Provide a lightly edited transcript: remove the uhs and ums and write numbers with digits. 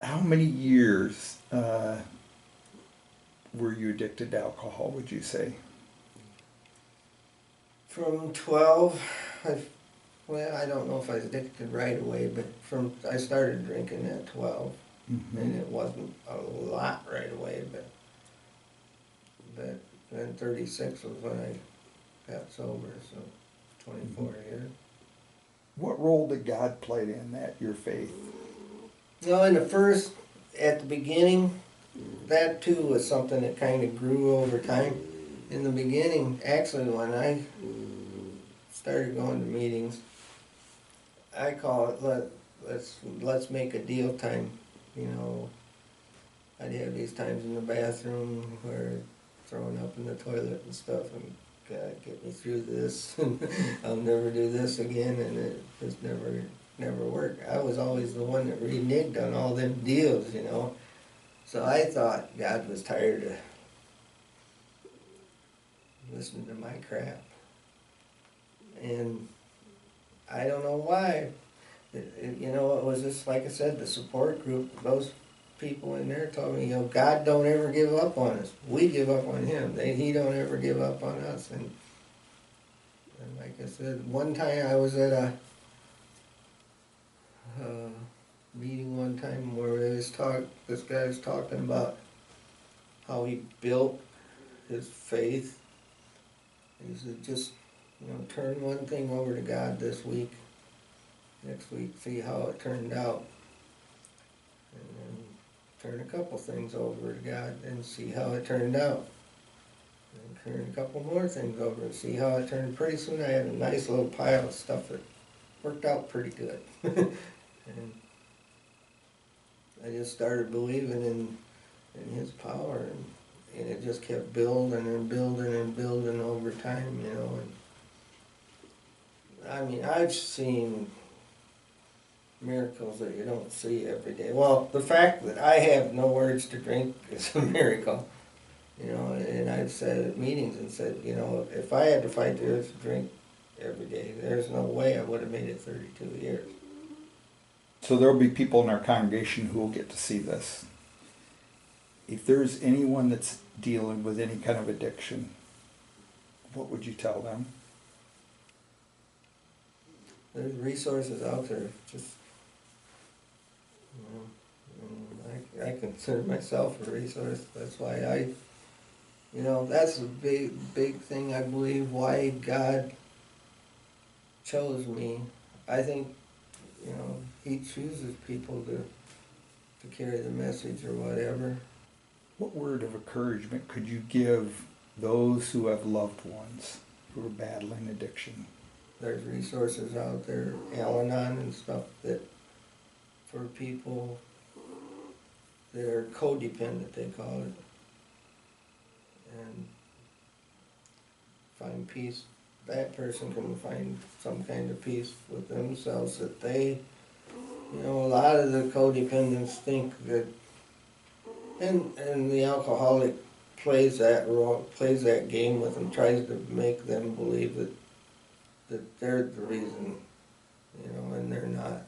How many years were you addicted to alcohol, would you say? From 12, well, I don't know if I was addicted right away, but I started drinking at 12, and it wasn't a lot right away, but then 36 was when I got sober, so 24 years. What role did God play in that, your faith? At the beginning, that too was something that kind of grew over time. In the beginning, actually, when I started going to meetings, I call it let's make a deal time. You know, I'd have these times in the bathroom where throwing up in the toilet and stuff, and God, get me through this, and I'll never do this again, and it just never worked. I was always the one that reneged on all them deals, you know. So I thought God was tired of listening to my crap, and I don't know why. You know, it was just like I said, the support group. Those people in there told me, you know, God don't ever give up on us. We give up on Him. He don't ever give up on us. And like I said, one time I was at a meeting one time where this guy was talking about how he built his faith. He said, just, you know, turn one thing over to God this week. Next week, see how it turned out. And then turn a couple things over to God and see how it turned out. And turn a couple more things over and see how it turned. Pretty soon I had a nice little pile of stuff that worked out pretty good. And I just started believing in His power, and it just kept building and building and building over time, you know. And I mean, I've seen miracles that you don't see every day. Well, the fact that I have no words to drink is a miracle, you know. And I've said at meetings and said, you know, if I had to fight the urge to drink every day, there's no way I would have made it 32 years. So there'll be people in our congregation who will get to see this. If there's anyone that's dealing with any kind of addiction, what would you tell them? There's resources out there. Just, you know, I consider myself a resource. That's why you know, that's a big thing, I believe, why God chose me. I think, you know, He chooses people to carry the message or whatever. What word of encouragement could you give those who have loved ones who are battling addiction? There's resources out there, Al-Anon and stuff, that for people that are codependent, they call it, and find peace. That person can find some kind of peace with themselves that they, you know, a lot of the codependents think that, and the alcoholic plays that game with them, tries to make them believe that they're the reason, you know, and they're not.